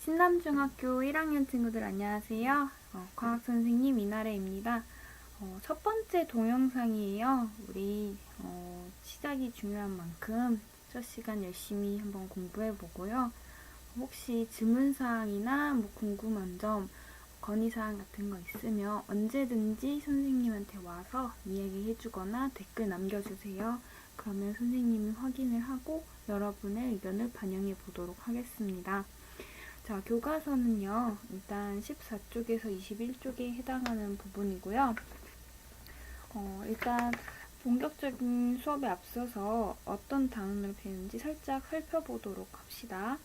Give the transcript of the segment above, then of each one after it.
신남중학교 1학년 친구들 안녕하세요. 과학선생님 이나래입니다. 첫 번째 동영상이에요. 우리 시작이 중요한 만큼 첫 시간 열심히 한번 공부해 보고요. 혹시 질문사항이나 궁금한 점, 건의사항 같은 거 있으면 언제든지 선생님한테 와서 이야기해 주거나 댓글 남겨주세요. 그러면 선생님이 확인을 하고 여러분의 의견을 반영해 보도록 하겠습니다. 자, 교과서는요, 일단 14쪽에서 21쪽에 해당하는 부분이고요. 일단 본격적인 수업에 앞서서 어떤 단원을 배우는지 살짝 살펴보도록 합시다.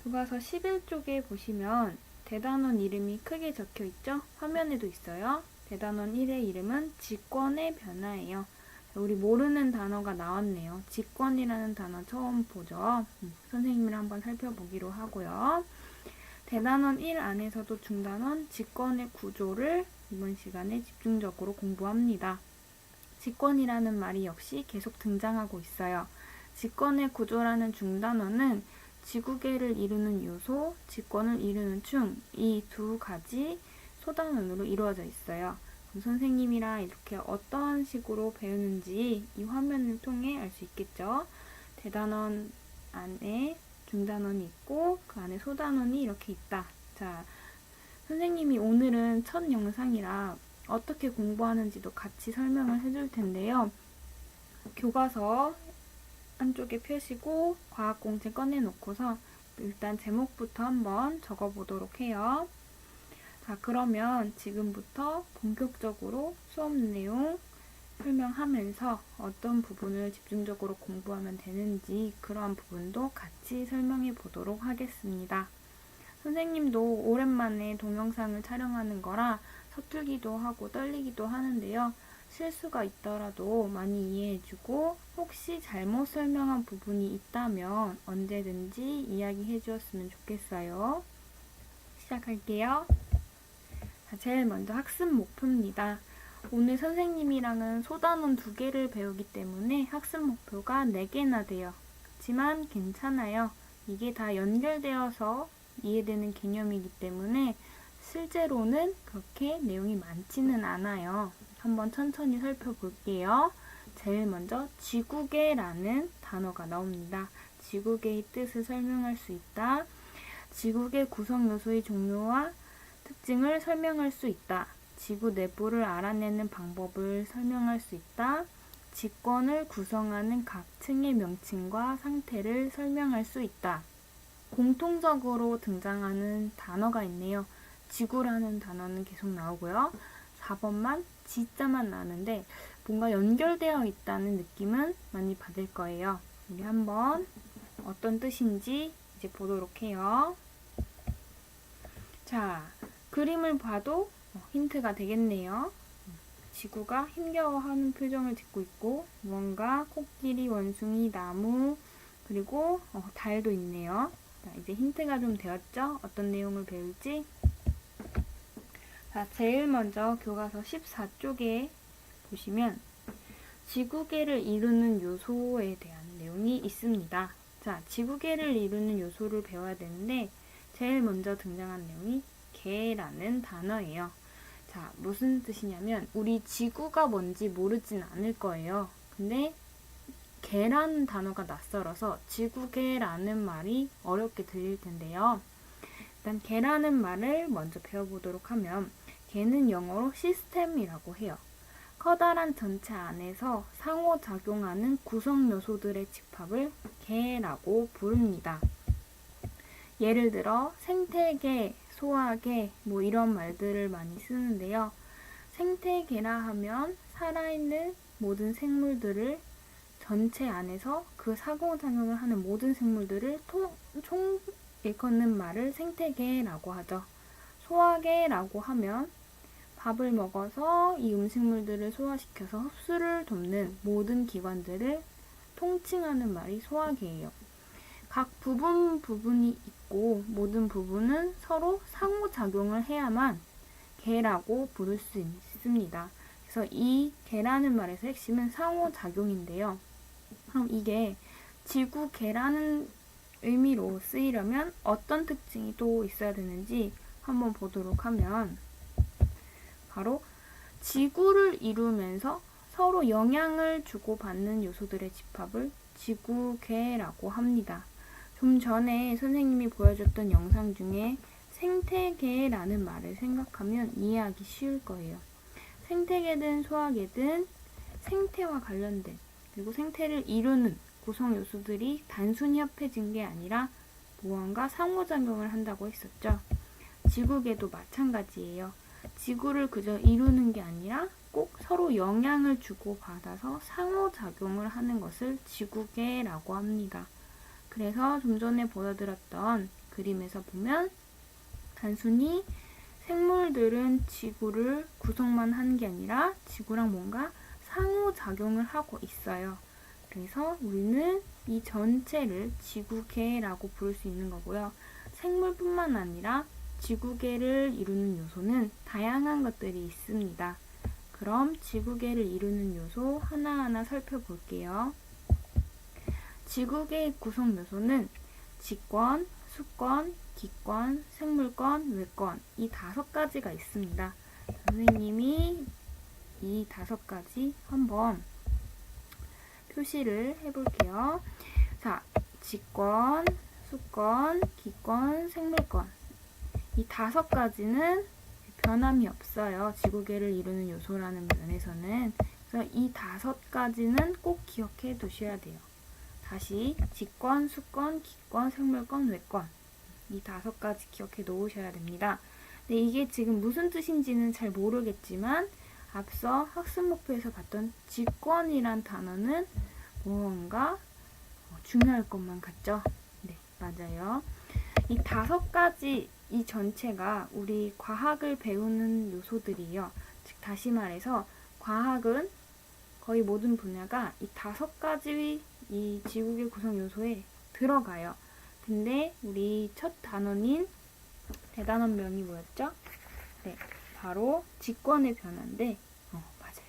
교과서 11쪽에 보시면 대단원 이름이 크게 적혀 있죠? 화면에도 있어요. 대단원 1의 이름은 직권의 변화예요. 우리 모르는 단어가 나왔네요. 직권이라는 단어 처음 보죠. 선생님이랑 한번 살펴보기로 하고요. 대단원 1 안에서도 중단원 직권의 구조를 이번 시간에 집중적으로 공부합니다. 직권이라는 말이 역시 계속 등장하고 있어요. 직권의 구조라는 중단원은 지구계를 이루는 요소, 직권을 이루는 충, 이 두 가지 소단원으로 이루어져 있어요. 선생님이랑 이렇게 어떤 식으로 배우는지 이 화면을 통해 알 수 있겠죠. 대단원 안에 중단원이 있고 그 안에 소단원이 이렇게 있다. 자, 선생님이 오늘은 첫 영상이라 어떻게 공부하는지도 같이 설명을 해줄 텐데요. 교과서 한쪽에 펴시고 과학공책 꺼내놓고서 일단 제목부터 한번 적어보도록 해요. 자, 그러면 지금부터 본격적으로 수업 내용 설명하면서 어떤 부분을 집중적으로 공부하면 되는지 그러한 부분도 같이 설명해 보도록 하겠습니다. 선생님도 오랜만에 동영상을 촬영하는 거라 서툴기도 하고 떨리기도 하는데요. 실수가 있더라도 많이 이해해주고 혹시 잘못 설명한 부분이 있다면 언제든지 이야기해 주었으면 좋겠어요. 시작할게요. 자, 제일 먼저 학습 목표입니다. 오늘 선생님이랑은 소단원 2개를 배우기 때문에 학습 목표가 4개나 돼요. 그렇지만 괜찮아요. 이게 다 연결되어서 이해되는 개념이기 때문에 실제로는 그렇게 내용이 많지는 않아요. 한번 천천히 살펴볼게요. 제일 먼저 지구계라는 단어가 나옵니다. 지구계의 뜻을 설명할 수 있다. 지구계 구성 요소의 종류와 특징을 설명할 수 있다. 지구 내부를 알아내는 방법을 설명할 수 있다. 직권을 구성하는 각 층의 명칭과 상태를 설명할 수 있다. 공통적으로 등장하는 단어가 있네요. 지구라는 단어는 계속 나오고요. 4번만 지자만 나오는데 뭔가 연결되어 있다는 느낌은 많이 받을 거예요. 우리 한번 어떤 뜻인지 이제 보도록 해요. 자, 그림을 봐도 힌트가 되겠네요. 지구가 힘겨워하는 표정을 짓고 있고 무언가 코끼리, 원숭이, 나무 그리고 달도 있네요. 자, 이제 힌트가 좀 되었죠? 어떤 내용을 배울지? 자, 제일 먼저 교과서 14쪽에 보시면 지구계를 이루는 요소에 대한 내용이 있습니다. 자, 지구계를 이루는 요소를 배워야 되는데 제일 먼저 등장한 내용이 계라는 단어예요. 자, 무슨 뜻이냐면 우리 지구가 뭔지 모르진 않을 거예요. 근데 계라는 단어가 낯설어서 지구계라는 말이 어렵게 들릴 텐데요. 일단 계라는 말을 먼저 배워보도록 하면 계는 영어로 시스템이라고 해요. 커다란 전체 안에서 상호작용하는 구성 요소들의 집합을 계라고 부릅니다. 예를 들어 생태계, 소화계 이런 말들을 많이 쓰는데요. 생태계라 하면 살아있는 모든 생물들을 전체 안에서 그 상호작용을 하는 모든 생물들을 일컫는 말을 생태계라고 하죠. 소화계라고 하면 밥을 먹어서 이 음식물들을 소화시켜서 흡수를 돕는 모든 기관들을 통칭하는 말이 소화계예요. 각 부분이 있고 모든 부분은 서로 상호작용을 해야만 계라고 부를 수 있습니다. 그래서 이 계라는 말에서 핵심은 상호작용인데요. 그럼 이게 지구계라는 의미로 쓰이려면 어떤 특징이 또 있어야 되는지 한번 보도록 하면 바로 지구를 이루면서 서로 영향을 주고받는 요소들의 집합을 지구계라고 합니다. 좀 전에 선생님이 보여줬던 영상 중에 생태계라는 말을 생각하면 이해하기 쉬울 거예요. 생태계든 소화계든 생태와 관련된 그리고 생태를 이루는 구성 요소들이 단순히 합해진 게 아니라 무언가 상호작용을 한다고 했었죠. 지구계도 마찬가지예요. 지구를 그저 이루는 게 아니라 꼭 서로 영향을 주고받아서 상호작용을 하는 것을 지구계라고 합니다. 그래서 좀 전에 보여드렸던 그림에서 보면 단순히 생물들은 지구를 구성만 하는 게 아니라 지구랑 뭔가 상호작용을 하고 있어요. 그래서 우리는 이 전체를 지구계라고 부를 수 있는 거고요. 생물뿐만 아니라 지구계를 이루는 요소는 다양한 것들이 있습니다. 그럼 지구계를 이루는 요소 하나하나 살펴볼게요. 지구계의 구성 요소는 지권, 수권, 기권, 생물권, 외권 이 5가지가 있습니다. 선생님이 이 5가지 한번 표시를 해볼게요. 자, 지권, 수권, 기권, 생물권 이 5가지는 변함이 없어요. 지구계를 이루는 요소라는 면에서는. 그래서 이 5가지는 꼭 기억해 두셔야 돼요. 다시 지권, 수권, 기권, 생물권, 외권 이 5가지 기억해 놓으셔야 됩니다. 근데 이게 지금 무슨 뜻인지는 잘 모르겠지만 앞서 학습 목표에서 봤던 지권이란 단어는 무언가 중요할 것만 같죠? 네, 맞아요. 이 5가지 이 전체가 우리 과학을 배우는 요소들이에요. 즉 다시 말해서 과학은 거의 모든 분야가 이 5가지 이 지구계 구성 요소에 들어가요. 근데 우리 첫 단원인 대단원명이 뭐였죠? 네, 바로 지권의 변화인데 맞아요.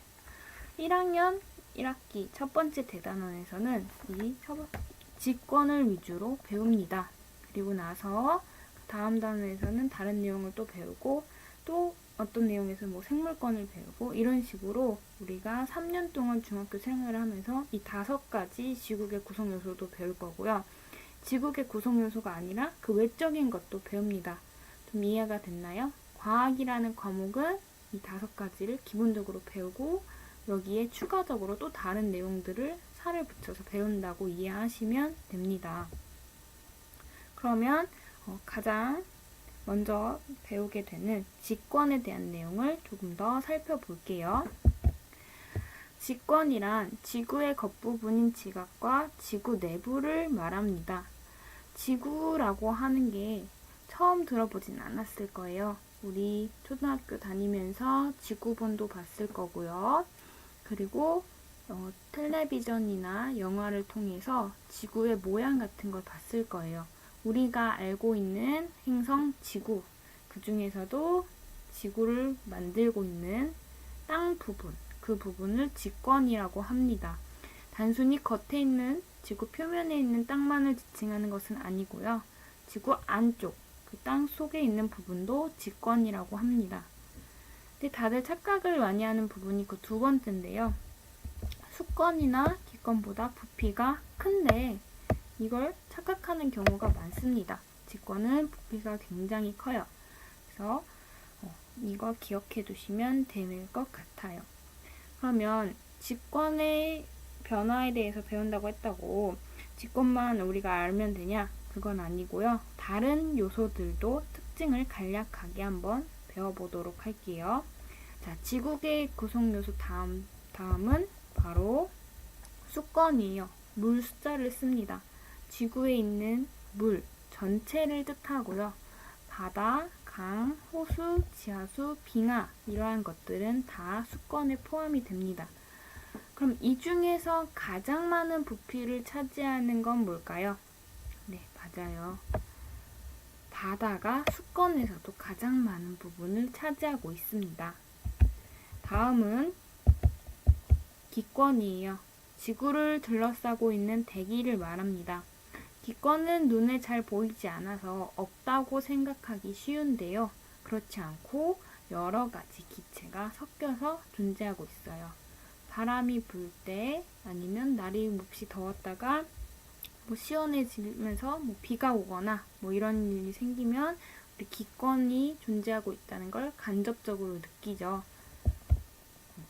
1학년 1학기 첫 번째 대단원에서는 이 지권을 위주로 배웁니다. 그리고 나서 다음 단원에서는 다른 내용을 또 배우고 또 어떤 내용에서 뭐 생물권을 배우고 이런 식으로 우리가 3년 동안 중학교 생활을 하면서 이 5가지 지구계 구성 요소도 배울 거고요. 지구계 구성 요소가 아니라 그 외적인 것도 배웁니다. 좀 이해가 됐나요? 과학이라는 과목은 이 5가지를 기본적으로 배우고 여기에 추가적으로 또 다른 내용들을 살을 붙여서 배운다고 이해하시면 됩니다. 그러면 가장 먼저 배우게 되는 지권에 대한 내용을 조금 더 살펴볼게요. 지권이란 지구의 겉부분인 지각과 지구 내부를 말합니다. 지구라고 하는 게 처음 들어보진 않았을 거예요. 우리 초등학교 다니면서 지구본도 봤을 거고요. 그리고 텔레비전이나 영화를 통해서 지구의 모양 같은 걸 봤을 거예요. 우리가 알고 있는 행성 지구, 그 중에서도 지구를 만들고 있는 땅 부분, 그 부분을 지권이라고 합니다. 단순히 겉에 있는 지구 표면에 있는 땅만을 지칭하는 것은 아니고요. 지구 안쪽, 그 땅 속에 있는 부분도 지권이라고 합니다. 근데 다들 착각을 많이 하는 부분이 그 2번째인데요. 수권이나 기권보다 부피가 큰데 이걸 착각하는 경우가 많습니다. 지권은 부피가 굉장히 커요. 그래서 이거 기억해 두시면 될 것 같아요. 그러면 지권의 변화에 대해서 배운다고 했다고 지권만 우리가 알면 되냐? 그건 아니고요. 다른 요소들도 특징을 간략하게 한번 배워보도록 할게요. 자, 지구계의 구성 요소 다음은 바로 수권이에요. 물 숫자를 씁니다. 지구에 있는 물 전체를 뜻하고요. 바다, 강, 호수, 지하수, 빙하 이러한 것들은 다 수권에 포함이 됩니다. 그럼 이 중에서 가장 많은 부피를 차지하는 건 뭘까요? 네, 맞아요. 바다가 수권에서도 가장 많은 부분을 차지하고 있습니다. 다음은 기권이에요. 지구를 둘러싸고 있는 대기를 말합니다. 기권은 눈에 잘 보이지 않아서 없다고 생각하기 쉬운데요. 그렇지 않고 여러 가지 기체가 섞여서 존재하고 있어요. 바람이 불 때 아니면 날이 몹시 더웠다가 시원해지면서 비가 오거나 이런 일이 생기면 우리 기권이 존재하고 있다는 걸 간접적으로 느끼죠.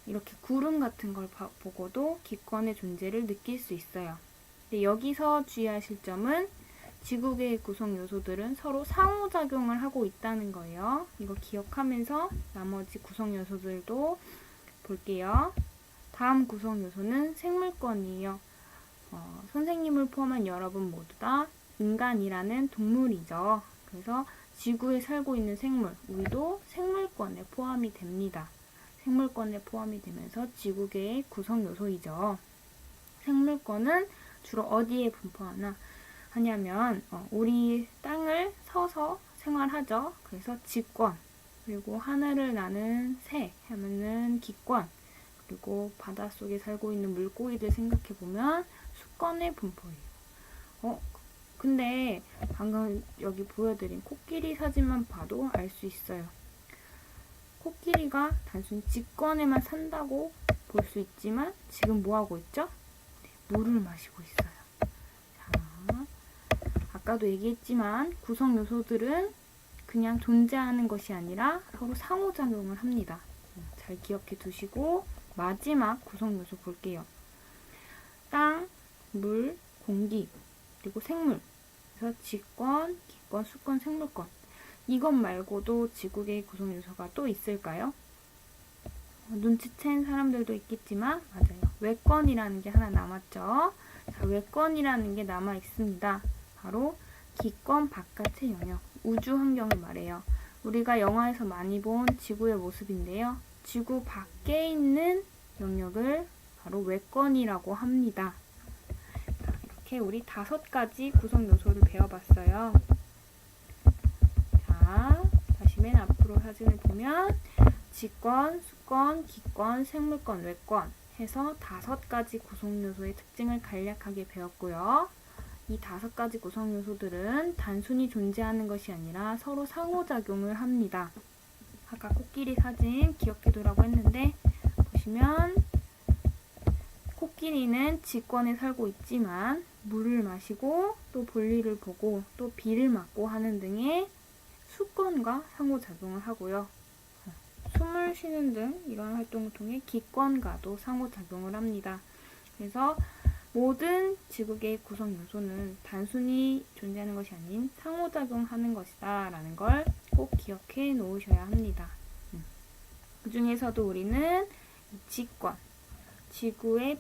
이렇게 구름 같은 걸 보고도 기권의 존재를 느낄 수 있어요. 근데 여기서 주의하실 점은 지구계의 구성 요소들은 서로 상호작용을 하고 있다는 거예요. 이거 기억하면서 나머지 구성 요소들도 볼게요. 다음 구성 요소는 생물권이에요. 선생님을 포함한 여러분 모두 다 인간이라는 동물이죠. 그래서 지구에 살고 있는 생물, 우리도 생물권에 포함이 됩니다. 생물권에 포함이 되면서 지구계의 구성 요소이죠. 생물권은 주로 어디에 분포하냐 하냐면 우리 땅을 서서 생활하죠. 그래서 지권, 그리고 하늘을 나는 새 하면은 기권, 그리고 바닷속에 살고 있는 물고기들 생각해보면 수권의 분포예요. 근데 방금 여기 보여드린 코끼리 사진만 봐도 알 수 있어요. 코끼리가 단순히 지권에만 산다고 볼 수 있지만 지금 뭐 하고 있죠? 네, 물을 마시고 있어요. 자, 아까도 얘기했지만 구성 요소들은 그냥 존재하는 것이 아니라 서로 상호작용을 합니다. 잘 기억해 두시고 마지막 구성 요소 볼게요. 땅, 물, 공기, 그리고 생물. 그래서 지권, 기권, 수권, 생물권. 이것 말고도 지구계의 구성 요소가 또 있을까요? 눈치챈 사람들도 있겠지만 맞아요. 외권이라는 게 하나 남았죠. 자, 외권이라는 게 남아 있습니다. 바로 기권 바깥의 영역, 우주 환경을 말해요. 우리가 영화에서 많이 본 지구의 모습인데요. 지구 밖에 있는 영역을 바로 외권이라고 합니다. 자, 이렇게 우리 5가지 구성 요소를 배워봤어요. 자, 다시 맨 앞으로 사진을 보면 지권, 수권, 기권, 생물권, 외권 해서 5가지 구성 요소의 특징을 간략하게 배웠고요. 이 5가지 구성 요소들은 단순히 존재하는 것이 아니라 서로 상호작용을 합니다. 아까 코끼리 사진 기억해두라고 했는데 보시면 코끼리는 지권에 살고 있지만 물을 마시고 또 볼일을 보고 또 비를 맞고 하는 등의 수권과 상호작용을 하고요. 숨을 쉬는 등 이런 활동을 통해 기권과도 상호작용을 합니다. 그래서 모든 지구계의 구성 요소는 단순히 존재하는 것이 아닌 상호작용하는 것이다 라는 걸 꼭 기억해 놓으셔야 합니다. 그 중에서도 우리는 지권, 지구의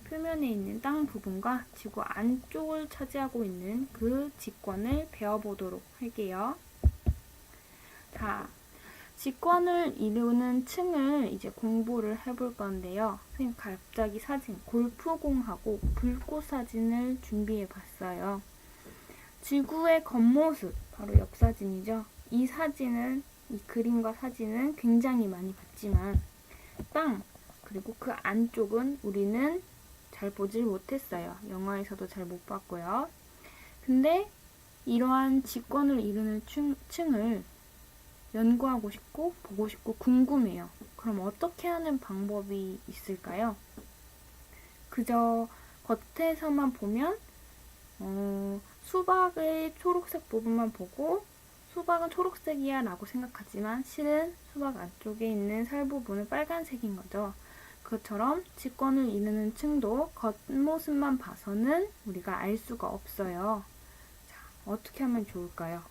표면에 있는 땅 부분과 지구 안쪽을 차지하고 있는 그 지권을 배워보도록 할게요. 자, 지권을 이루는 층을 이제 공부를 해볼 건데요. 선생님 갑자기 사진, 골프공하고 불꽃 사진을 준비해 봤어요. 지구의 겉모습, 바로 옆 사진이죠. 이 사진은, 이 그림과 사진은 굉장히 많이 봤지만 땅, 그리고 그 안쪽은 우리는 잘 보질 못했어요. 영화에서도 잘 못 봤고요. 근데 이러한 지권을 이루는 층을 연구하고 싶고 보고 싶고 궁금해요. 그럼 어떻게 하는 방법이 있을까요? 그저 겉에서만 보면 수박의 초록색 부분만 보고 수박은 초록색이야 라고 생각하지만 실은 수박 안쪽에 있는 살 부분은 빨간색인 거죠. 그것처럼 지권을 이루는 층도 겉모습만 봐서는 우리가 알 수가 없어요. 자, 어떻게 하면 좋을까요?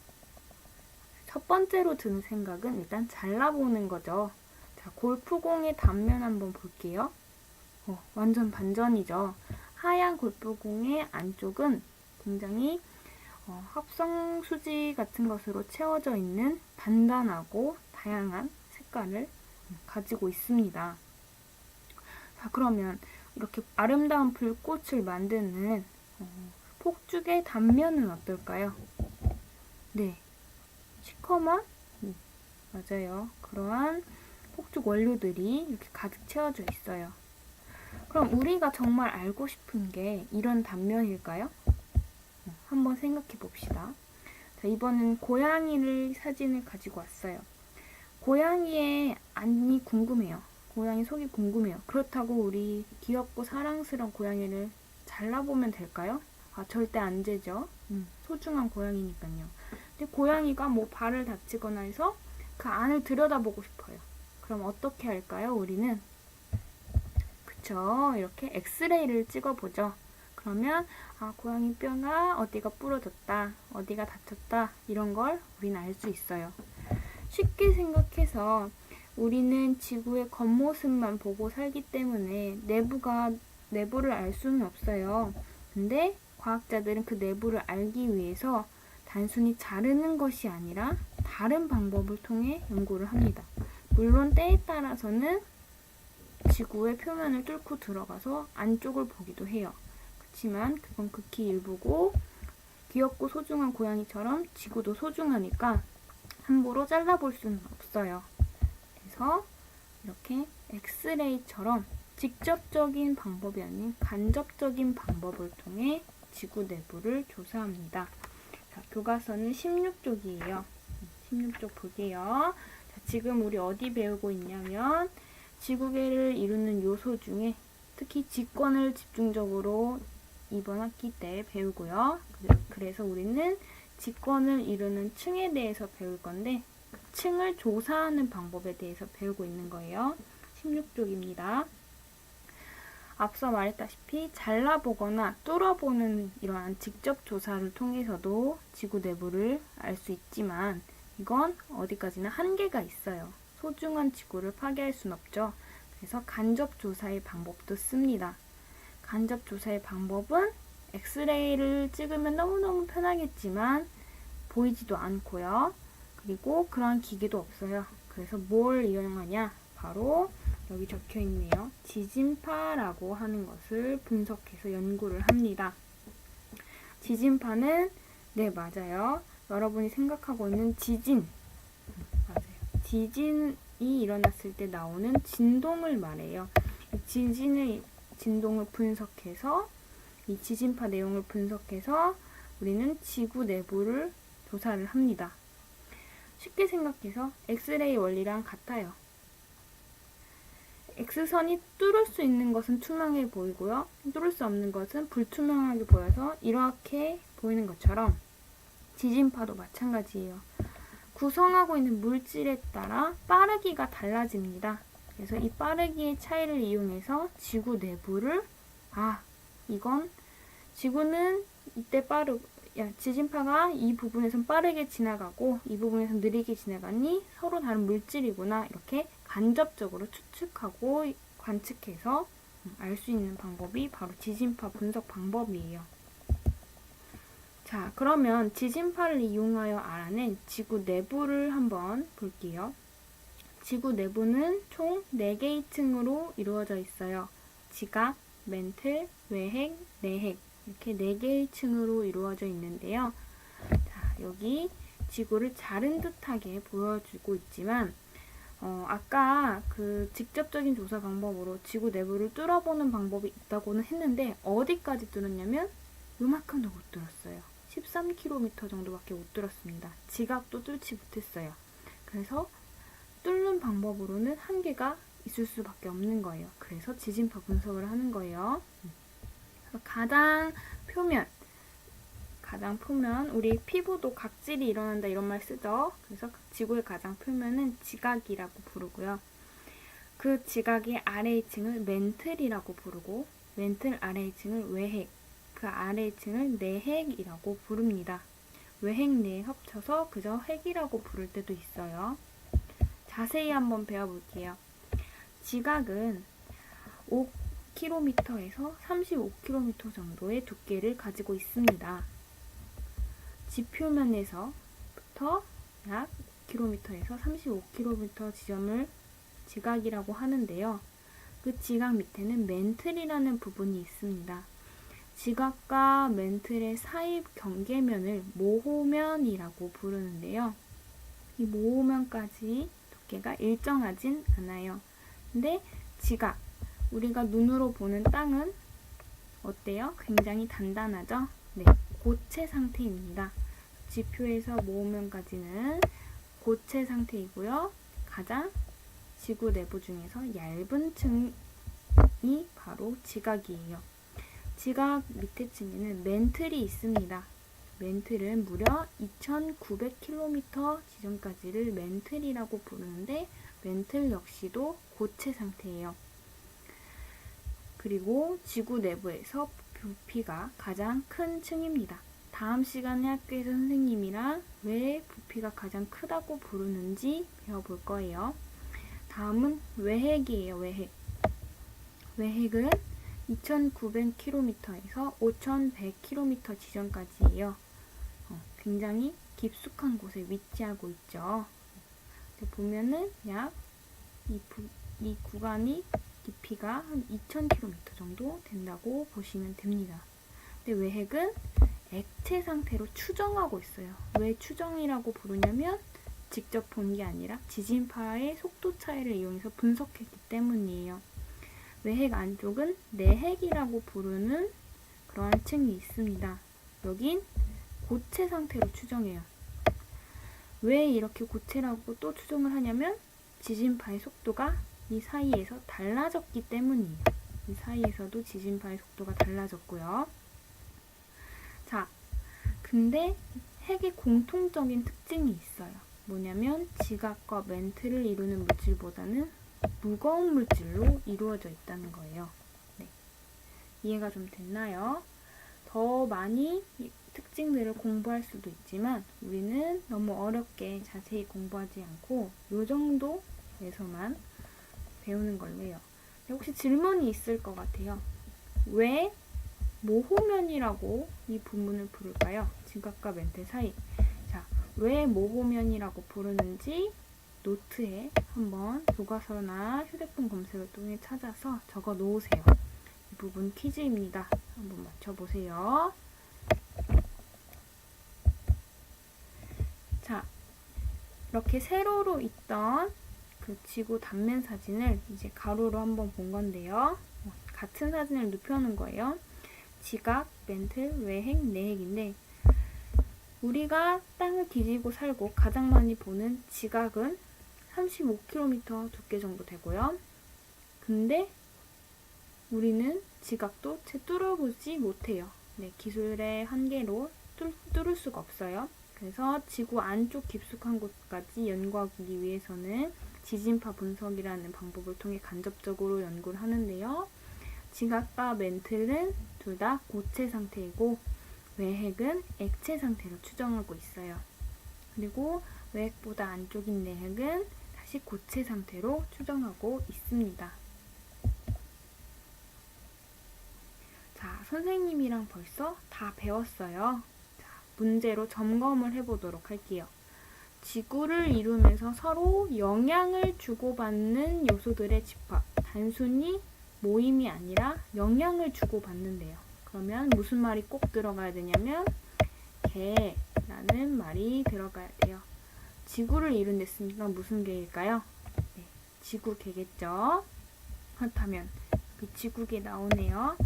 첫 번째로 드는 생각은 일단 잘라보는 거죠. 자, 골프공의 단면 한번 볼게요. 완전 반전이죠. 하얀 골프공의 안쪽은 굉장히 합성 수지 같은 것으로 채워져 있는 단단하고 다양한 색깔을 가지고 있습니다. 자, 그러면 이렇게 아름다운 불꽃을 만드는 폭죽의 단면은 어떨까요? 네, 시커먼? 맞아요. 그러한 폭죽 원료들이 이렇게 가득 채워져 있어요. 그럼 우리가 정말 알고 싶은 게 이런 단면일까요? 한번 생각해 봅시다. 자, 이번엔 고양이를 사진을 가지고 왔어요. 고양이의 안이 궁금해요. 고양이 속이 궁금해요. 그렇다고 우리 귀엽고 사랑스러운 고양이를 잘라보면 될까요? 절대 안 되죠. 소중한 고양이니까요. 근데 고양이가 뭐 발을 다치거나 해서 그 안을 들여다보고 싶어요. 그럼 어떻게 할까요? 우리는 그쵸? 이렇게 엑스레이를 찍어보죠. 그러면 고양이 뼈가 어디가 부러졌다, 어디가 다쳤다 이런 걸 우리는 알 수 있어요. 쉽게 생각해서 우리는 지구의 겉모습만 보고 살기 때문에 내부를 알 수는 없어요. 근데 과학자들은 그 내부를 알기 위해서 단순히 자르는 것이 아니라 다른 방법을 통해 연구를 합니다. 물론 때에 따라서는 지구의 표면을 뚫고 들어가서 안쪽을 보기도 해요. 그렇지만 그건 극히 일부고 귀엽고 소중한 고양이처럼 지구도 소중하니까 함부로 잘라볼 수는 없어요. 그래서 이렇게 엑스레이처럼 직접적인 방법이 아닌 간접적인 방법을 통해 지구 내부를 조사합니다. 자, 교과서는 16쪽이에요. 16쪽 볼게요. 자, 지금 우리 어디 배우고 있냐면 지구계를 이루는 요소 중에 특히 직권을 집중적으로 이번 학기 때 배우고요. 그래서 우리는 직권을 이루는 층에 대해서 배울 건데 그 층을 조사하는 방법에 대해서 배우고 있는 거예요. 16쪽입니다. 앞서 말했다시피 잘라보거나 뚫어보는 이러한 직접 조사를 통해서도 지구 내부를 알 수 있지만 이건 어디까지나 한계가 있어요. 소중한 지구를 파괴할 순 없죠. 그래서 간접 조사의 방법도 씁니다. 간접 조사의 방법은 엑스레이를 찍으면 너무너무 편하겠지만 보이지도 않고요. 그리고 그러한 기계도 없어요. 그래서 뭘 이용하냐? 바로 여기 적혀 있네요. 지진파라고 하는 것을 분석해서 연구를 합니다. 지진파는 네, 맞아요. 여러분이 생각하고 있는 지진. 맞아요. 지진이 일어났을 때 나오는 진동을 말해요. 진동을 분석해서 이 지진파 내용을 분석해서 우리는 지구 내부를 조사를 합니다. 쉽게 생각해서 엑스레이 원리랑 같아요. X선이 뚫을 수 있는 것은 투명해 보이고요. 뚫을 수 없는 것은 불투명하게 보여서 이렇게 보이는 것처럼 지진파도 마찬가지예요. 구성하고 있는 물질에 따라 빠르기가 달라집니다. 그래서 이 빠르기의 차이를 이용해서 지구 내부를 이건 지구는 이때 지진파가 이 부분에선 빠르게 지나가고 이 부분에선 느리게 지나가니 서로 다른 물질이구나 이렇게 간접적으로 추측하고 관측해서 알 수 있는 방법이 바로 지진파 분석 방법이에요. 자, 그러면 지진파를 이용하여 알아낸 지구 내부를 한번 볼게요. 지구 내부는 총 4개의 층으로 이루어져 있어요. 지각, 멘틀, 외핵, 내핵 이렇게 4개의 층으로 이루어져 있는데요. 자, 여기 지구를 자른 듯하게 보여주고 있지만 아까 그 직접적인 조사 방법으로 지구 내부를 뚫어보는 방법이 있다고는 했는데 어디까지 뚫었냐면 요만큼도 못 뚫었어요. 13km 정도밖에 못 뚫었습니다. 지각도 뚫지 못했어요. 그래서 뚫는 방법으로는 한계가 있을 수밖에 없는 거예요. 그래서 지진파 분석을 하는 거예요. 가장 표면, 우리 피부도 각질이 일어난다 이런 말 쓰죠. 그래서 지구의 가장 표면은 지각이라고 부르고요. 그 지각의 아래의 층을 멘틀이라고 부르고 멘틀 아래의 층을 외핵, 그 아래의 층을 내핵이라고 부릅니다. 외핵, 내핵 합쳐서 그저 핵이라고 부를 때도 있어요. 자세히 한번 배워볼게요. 지각은 5km에서 35km 정도의 두께를 가지고 있습니다. 지표면에서부터 약 5km에서 35km 지점을 지각이라고 하는데요. 그 지각 밑에는 멘틀이라는 부분이 있습니다. 지각과 멘틀의 사이 경계면을 모호면이라고 부르는데요. 이 모호면까지 두께가 일정하진 않아요. 근데 지각, 우리가 눈으로 보는 땅은 어때요? 굉장히 단단하죠? 네, 고체 상태입니다. 지표에서 모으면까지는 고체 상태이고요. 가장 지구 내부 중에서 얇은 층이 바로 지각이에요. 지각 밑에 층에는 멘틀이 있습니다. 멘틀은 무려 2900km 지점까지를 멘틀이라고 부르는데 멘틀 역시도 고체 상태예요. 그리고 지구 내부에서 부피가 가장 큰 층입니다. 다음 시간에 학교에서 선생님이랑 왜 부피가 가장 크다고 부르는지 배워볼 거예요. 다음은 외핵이에요. 외핵. 외핵은 2900km에서 5100km 지점까지예요. 굉장히 깊숙한 곳에 위치하고 있죠. 보면은 약 이 구간이 깊이가 한 2000km 정도 된다고 보시면 됩니다. 근데 외핵은 액체 상태로 추정하고 있어요. 왜 추정이라고 부르냐면 직접 본 게 아니라 지진파의 속도 차이를 이용해서 분석했기 때문이에요. 외핵 안쪽은 내핵이라고 부르는 그러한 층이 있습니다. 여긴 고체 상태로 추정해요. 왜 이렇게 고체라고 또 추정을 하냐면 지진파의 속도가 이 사이에서 달라졌기 때문이에요. 이 사이에서도 지진파의 속도가 달라졌고요. 자, 근데 핵의 공통적인 특징이 있어요. 뭐냐면 지각과 멘틀을 이루는 물질보다는 무거운 물질로 이루어져 있다는 거예요. 네. 이해가 좀 됐나요? 더 많이 특징들을 공부할 수도 있지만 우리는 너무 어렵게 자세히 공부하지 않고 이 정도에서만 배우는 걸로 해요. 혹시 질문이 있을 것 같아요. 왜 모호면이라고 이 부분을 부를까요? 지각과 멘틀 사이. 자, 왜 모호면이라고 부르는지 노트에 한번 교과서나 휴대폰 검색을 통해 찾아서 적어 놓으세요. 이 부분 퀴즈입니다. 한번 맞춰보세요. 자, 이렇게 세로로 있던 그 지구 단면 사진을 이제 가로로 한번 본 건데요. 같은 사진을 눕혀놓은 거예요. 지각, 멘틀, 외핵, 내핵인데 우리가 땅을 뒤지고 살고 가장 많이 보는 지각은 35km 두께 정도 되고요. 근데 우리는 지각도 채 뚫어보지 못해요. 네, 기술의 한계로 뚫을 수가 없어요. 그래서 지구 안쪽 깊숙한 곳까지 연구하기 위해서는 지진파 분석이라는 방법을 통해 간접적으로 연구를 하는데요. 지각과 멘틀은 둘 다 고체 상태이고 외핵은 액체 상태로 추정하고 있어요. 그리고 외핵보다 안쪽인 내핵은 다시 고체 상태로 추정하고 있습니다. 자, 선생님이랑 벌써 다 배웠어요. 자, 문제로 점검을 해보도록 할게요. 지구를 이루면서 서로 영향을 주고받는 요소들의 집합. 단순히 모임이 아니라 영향을 주고받는데요. 그러면 무슨 말이 꼭 들어가야 되냐면 개라는 말이 들어가야 돼요. 지구를 이룬댔으니까 무슨 개일까요? 네, 지구개겠죠. 그렇다면 그 지구개 나오네요.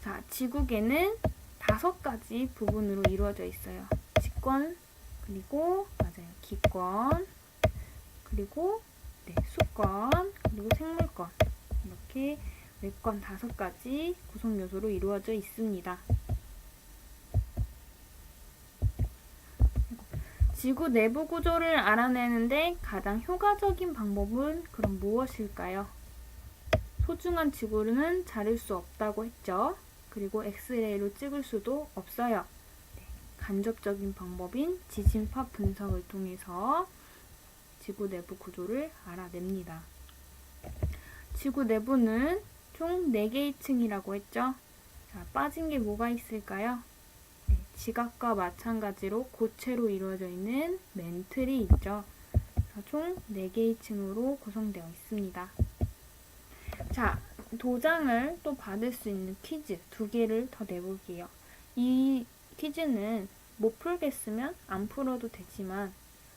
자, 지구개는 5가지 부분으로 이루어져 있어요. 직권, 그리고 맞아요, 기권, 그리고 네, 수권, 그리고 생물권. 이렇게 외권 5가지 구성 요소로 이루어져 있습니다. 지구 내부 구조를 알아내는데 가장 효과적인 방법은 그럼 무엇일까요? 소중한 지구는 자를 수 없다고 했죠. 그리고 엑스레이로 찍을 수도 없어요. 네, 간접적인 방법인 지진파 분석을 통해서 지구 내부 구조를 알아냅니다. 지구 내부는 총 4개의 층이라고 했죠. 자, 빠진 게 뭐가 있을까요? 네, 지각과 마찬가지로 고체로 이루어져 있는 멘틀이 있죠. 총 4개의 층으로 구성되어 있습니다. 자, 도장을 또 받을 수 있는 퀴즈 2개를 더 내볼게요. 이 퀴즈는 못 풀겠으면 안 풀어도 되지만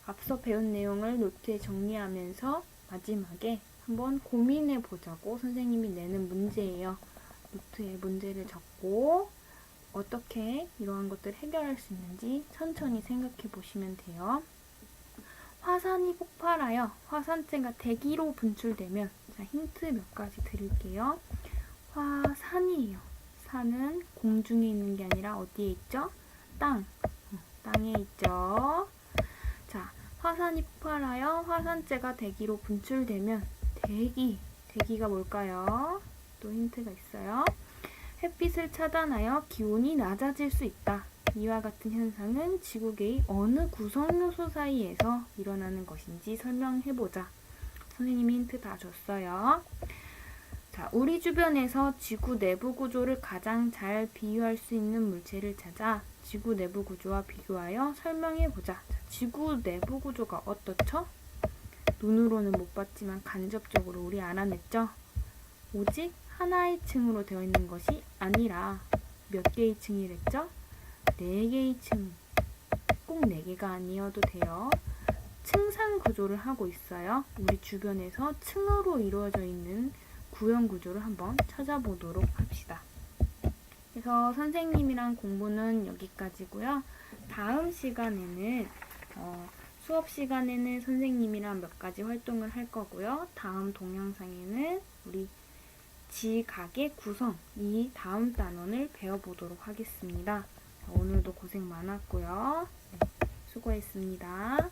앞서 배운 내용을 노트에 정리하면서 마지막에 한번 고민해 보자고 선생님이 내는 문제예요. 노트에 문제를 적고 어떻게 이러한 것들을 해결할 수 있는지 천천히 생각해 보시면 돼요. 화산이 폭발하여 화산재가 대기로 분출되면, 자, 힌트 몇 가지 드릴게요. 화산이에요. 산은 공중에 있는 게 아니라 어디에 있죠? 땅에 있죠. 자, 화산이 폭발하여 화산재가 대기로 분출되면 대기가 뭘까요? 또 힌트가 있어요. 햇빛을 차단하여 기온이 낮아질 수 있다. 이와 같은 현상은 지구계의 어느 구성 요소 사이에서 일어나는 것인지 설명해보자. 선생님이 힌트 다 줬어요. 자, 우리 주변에서 지구 내부 구조를 가장 잘 비유할 수 있는 물체를 찾아 지구 내부 구조와 비교하여 설명해보자. 자, 지구 내부 구조가 어떻죠? 눈으로는 못 봤지만 간접적으로 우리 알아냈죠? 오직 하나의 층으로 되어 있는 것이 아니라 몇 개의 층이랬죠? 4개의 층. 꼭 4개가 아니어도 돼요. 층상 구조를 하고 있어요. 우리 주변에서 층으로 이루어져 있는 구형 구조를 한번 찾아보도록 합시다. 그래서 선생님이랑 공부는 여기까지고요. 다음 시간에는 수업 시간에는 선생님이랑 몇 가지 활동을 할 거고요. 다음 동영상에는 우리 지각의 구성, 이 다음 단원을 배워보도록 하겠습니다. 오늘도 고생 많았고요. 네, 수고했습니다.